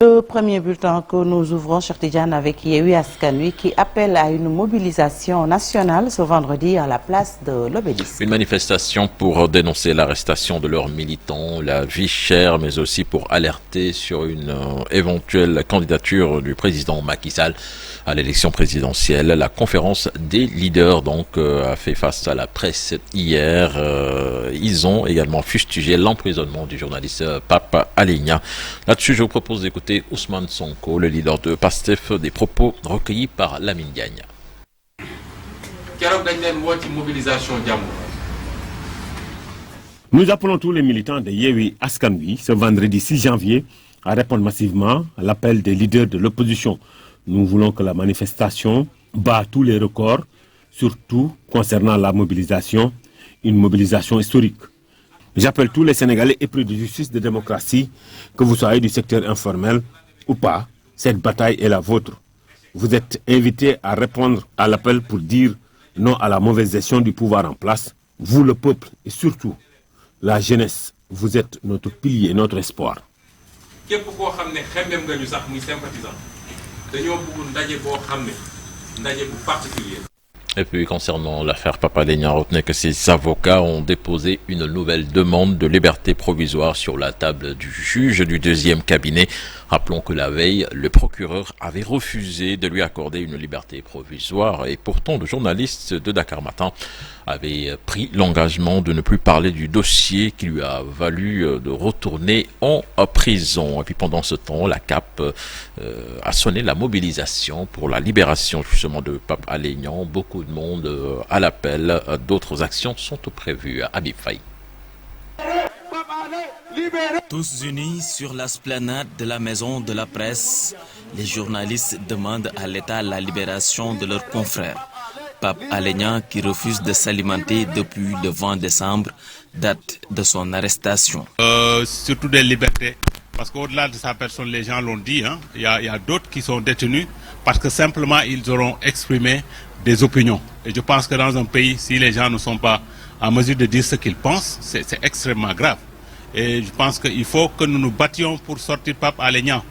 Le premier bulletin que nous ouvrons sur Tidjane avec Yewwi Askan Wi qui appelle à une mobilisation nationale ce vendredi à la place de l'Obélisque. Une manifestation pour dénoncer l'arrestation de leurs militants, la vie chère, mais aussi pour alerter sur une éventuelle candidature du président Macky Sall à l'élection présidentielle. La conférence des leaders donc a fait face à la presse hier. Ils ont également fustigé l'emprisonnement du journaliste Pape Alé Niang. Là-dessus, je vous propose d'écouter Ousmane Sonko, le leader de PASTEF, des propos recueillis par Lamine Diagne. Nous appelons tous les militants de Yewwi Askan Wi ce vendredi 6 janvier à répondre massivement à l'appel des leaders de l'opposition. Nous voulons que la manifestation bat tous les records, surtout concernant la mobilisation, une mobilisation historique. J'appelle tous les Sénégalais épris de justice, de démocratie, que vous soyez du secteur informel ou pas, cette bataille est la vôtre. Vous êtes invités à répondre à l'appel pour dire non à la mauvaise gestion du pouvoir en place. Vous, le peuple, et surtout la jeunesse, vous êtes notre pilier, notre espoir. Et puis concernant l'affaire Pape Alé Niang, retenez que ses avocats ont déposé une nouvelle demande de liberté provisoire sur la table du juge du deuxième cabinet. Rappelons que la veille, le procureur avait refusé de lui accorder une liberté provisoire et pourtant le journaliste de Dakar Matin avait pris l'engagement de ne plus parler du dossier qui lui a valu de retourner en prison. Et puis pendant ce temps, la CAP a sonné la mobilisation pour la libération justement de Pape Alé Niang. Beaucoup de monde à l'appel. D'autres actions sont prévues. Habib Faye. Tous unis sur l'esplanade de la maison de la presse, les journalistes demandent à l'État la libération de leurs confrères. Pape Alé Niang, qui refuse de s'alimenter depuis le 20 décembre, date de son arrestation. Surtout des libertés, parce qu'au-delà de sa personne, les gens l'ont dit, il y a d'autres qui sont détenus parce que simplement ils auront exprimé des opinions. Et je pense que dans un pays, si les gens ne sont pas en mesure de dire ce qu'ils pensent, c'est extrêmement grave. Et je pense qu'il faut que nous nous battions pour sortir Pape Alé Niang.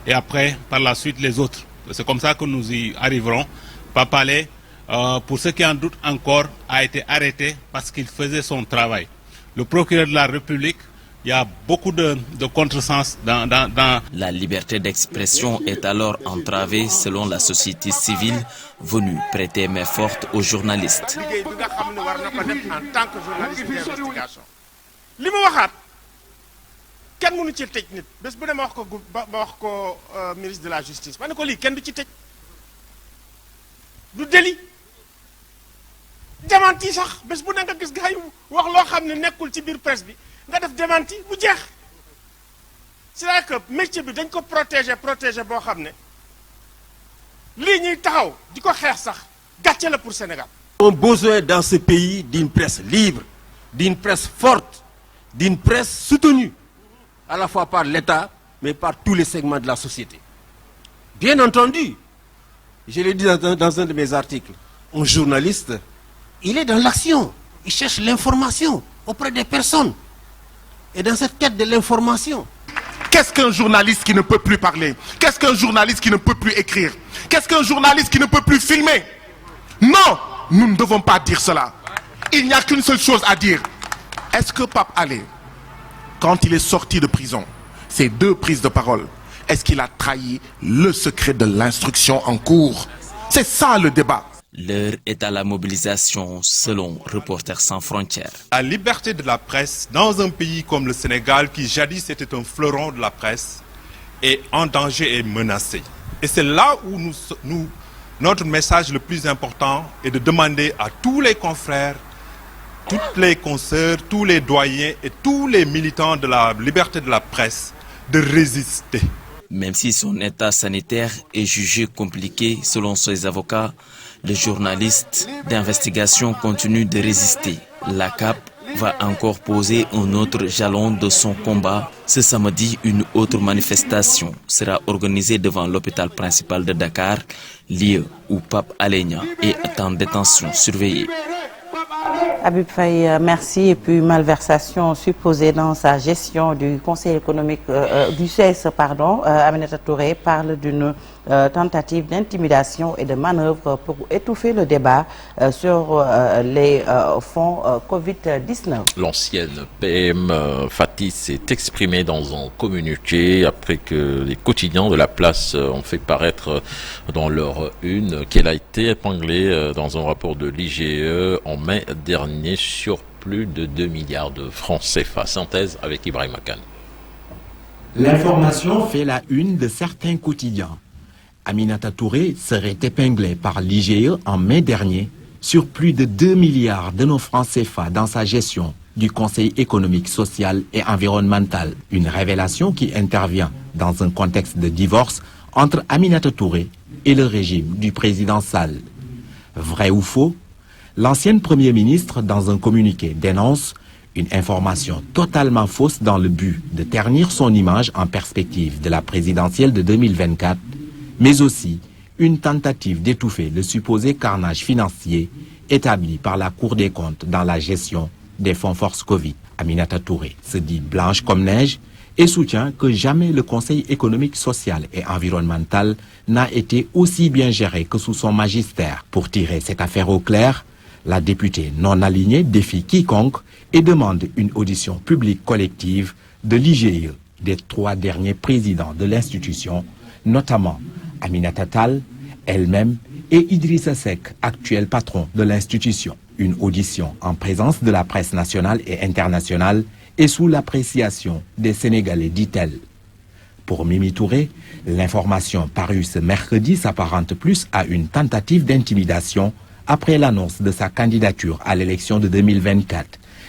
Et après, par la suite, les autres. C'est comme ça que nous y arriverons. Pape Alé, pour ceux qui en doutent encore, a été arrêté parce qu'il faisait son travail. Le procureur de la République, il y a beaucoup de contresens dans... La liberté d'expression est alors entravée selon la société civile venue prêter main forte aux journalistes. Quel mënu ci tëj nit bés bu ne ma wax ko ministre de la justice ma ne ko lii kenn du ci tëj du délit démenti sax bés bu ne nga gis gars yi wax loo xam ne nekkul ci biir presse bi nga def démenti bu jeex c'est-à-dire que métier bi dañ ko protéger boo xam ne lii ñuy taxaw di ko xeex sax gàcce la pour Sénégal. On a besoin dans ce pays d'une presse libre, d'une presse forte, d'une presse soutenue à la fois par l'État, mais par tous les segments de la société. Bien entendu, je l'ai dit dans un de mes articles, un journaliste, il est dans l'action, il cherche l'information auprès des personnes. Et dans cette quête de l'information, qu'est-ce qu'un journaliste qui ne peut plus parler? Qu'est-ce qu'un journaliste qui ne peut plus écrire? Qu'est-ce qu'un journaliste qui ne peut plus filmer? Non, nous ne devons pas dire cela. Il n'y a qu'une seule chose à dire. Est-ce que Pape Alé, quand il est sorti de prison, ces deux prises de parole, est-ce qu'il a trahi le secret de l'instruction en cours? C'est ça le débat. L'heure est à la mobilisation selon Reporters sans frontières. La liberté de la presse dans un pays comme le Sénégal, qui jadis était un fleuron de la presse, est en danger et menacée. Et c'est là où notre message le plus important est de demander à tous les confrères, toutes les consoeurs, tous les doyens et tous les militants de la liberté de la presse de résister. Même si son état sanitaire est jugé compliqué selon ses avocats, le journaliste d'investigation continue de résister. La CAP va encore poser un autre jalon de son combat. Ce samedi, une autre manifestation sera organisée devant l'hôpital principal de Dakar, lieu où Pape Alé Niang est en détention surveillée. Habib Faye, merci. Et puis malversation supposée dans sa gestion du Conseil économique du CES, Aminata Touré parle d'une tentative d'intimidation et de manœuvre pour étouffer le débat sur les fonds Covid-19. L'ancienne PM Fatih s'est exprimée dans un communiqué après que les quotidiens de la place ont fait paraître dans leur une qu'elle a été épinglée dans un rapport de l'IGE en mai dernier sur plus de 2 milliards de francs CFA. Synthèse avec Ibrahim Akan. L'information fait la une de certains quotidiens. Aminata Touré serait épinglée par l'IGE en mai dernier sur plus de 2 milliards de nos francs CFA dans sa gestion du Conseil économique, social et environnemental. Une révélation qui intervient dans un contexte de divorce entre Aminata Touré et le régime du président Sall. Vrai ou faux? L'ancienne Premier ministre, dans un communiqué, dénonce une information totalement fausse dans le but de ternir son image en perspective de la présidentielle de 2024, mais aussi une tentative d'étouffer le supposé carnage financier établi par la Cour des comptes dans la gestion des fonds force Covid. Aminata Touré se dit blanche comme neige et soutient que jamais le Conseil économique, social et environnemental n'a été aussi bien géré que sous son magistère. Pour tirer cette affaire au clair, la députée non alignée défie quiconque et demande une audition publique collective de l'IGE des 3 derniers présidents de l'institution, notamment Aminata Tall, elle-même, et Idrissa Seck, actuel patron de l'institution. Une audition en présence de la presse nationale et internationale et sous l'appréciation des Sénégalais, dit-elle. Pour Mimi Touré, l'information parue ce mercredi s'apparente plus à une tentative d'intimidation après l'annonce de sa candidature à l'élection de 2024.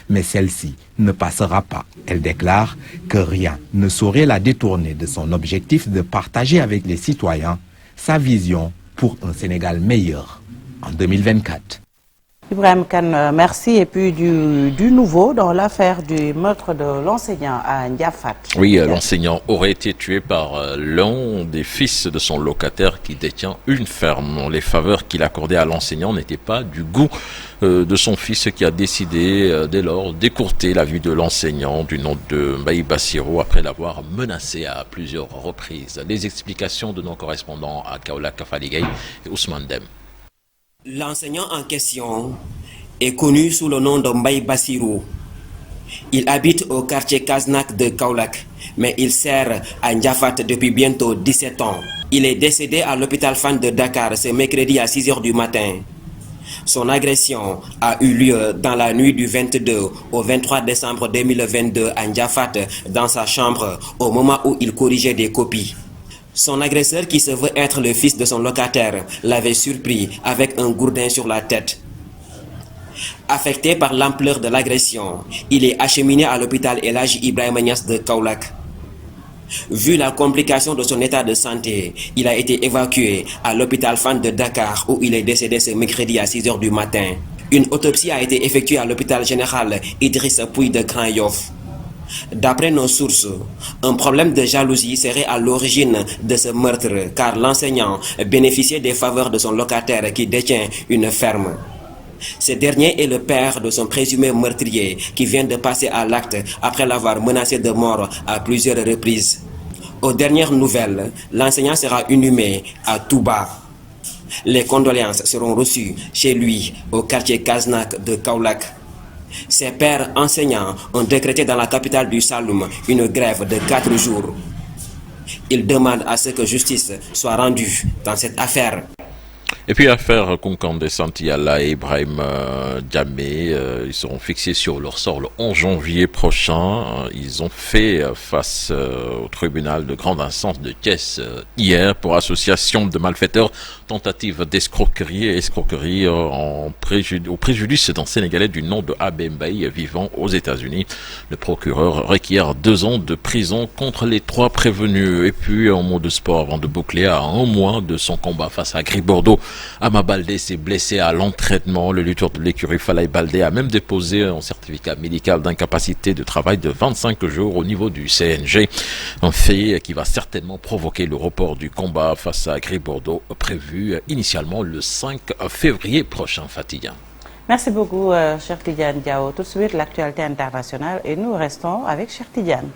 Mais celle-ci ne passera pas. Elle déclare que rien ne saurait la détourner de son objectif de partager avec les citoyens sa vision pour un Sénégal meilleur en 2024. Ibrahim Khan, merci. Et puis du nouveau dans l'affaire du meurtre de l'enseignant à Ndiafat. Oui, l'enseignant aurait été tué par l'un des fils de son locataire qui détient une ferme. Les faveurs qu'il accordait à l'enseignant n'étaient pas du goût de son fils qui a décidé dès lors d'écourter la vie de l'enseignant du nom de Mbaye Bassirou après l'avoir menacé à plusieurs reprises. Les explications de nos correspondants à Kaolack, Faligay et Ousmane Dem. L'enseignant en question est connu sous le nom de Mbaye Bassirou. Il habite au quartier Kaznak de Kaolack, mais il sert à Ndiafat depuis bientôt 17 ans. Il est décédé à l'hôpital Fann de Dakar ce mercredi à 6h du matin. Son agression a eu lieu dans la nuit du 22 au 23 décembre 2022 à Ndiafat, dans sa chambre, au moment où il corrigeait des copies. Son agresseur, qui se veut être le fils de son locataire, l'avait surpris avec un gourdin sur la tête. Affecté par l'ampleur de l'agression, il est acheminé à l'hôpital El Hadji Ibrahima Niass de Kaolack. Vu la complication de son état de santé, il a été évacué à l'hôpital Fann de Dakar où il est décédé ce mercredi à 6h du matin. Une autopsie a été effectuée à l'hôpital général Idrissa Pouye de Grand Yoff. D'après nos sources, un problème de jalousie serait à l'origine de ce meurtre car l'enseignant bénéficiait des faveurs de son locataire qui détient une ferme. Ce dernier est le père de son présumé meurtrier qui vient de passer à l'acte après l'avoir menacé de mort à plusieurs reprises. Aux dernières nouvelles, l'enseignant sera inhumé à Touba. Les condoléances seront reçues chez lui au quartier Kaznak de Kaolack. Ses pères enseignants ont décrété dans la capitale du Saloum une grève de 4 jours. Ils demandent à ce que justice soit rendue dans cette affaire. Et puis affaire Kounkandé Santiala et Ibrahim Diamé, ils seront fixés sur leur sort le 11 janvier prochain. Ils ont fait face au tribunal de grande instance de Thiès hier pour association de malfaiteurs, tentative d'escroquerie et escroquerie au préjudice d'un Sénégalais du nom de Abé Mbaye vivant aux États-Unis. Le procureur requiert 2 ans de prison contre les 3 prévenus. Et puis en mot de sport, avant de boucler à 1 mois de son combat face à Gris Bordeaux, Ama Baldé s'est blessé à l'entraînement. Le lutteur de l'écurie Falaye Baldé a même déposé un certificat médical d'incapacité de travail de 25 jours au niveau du CNG. Un fait qui va certainement provoquer le report du combat face à Gris Bordeaux prévu initialement le 5 février prochain. Fatiga. Merci beaucoup, Cheikh Tidiane Diawo. Tout de suite, l'actualité internationale et nous restons avec Cheikh Tidiane.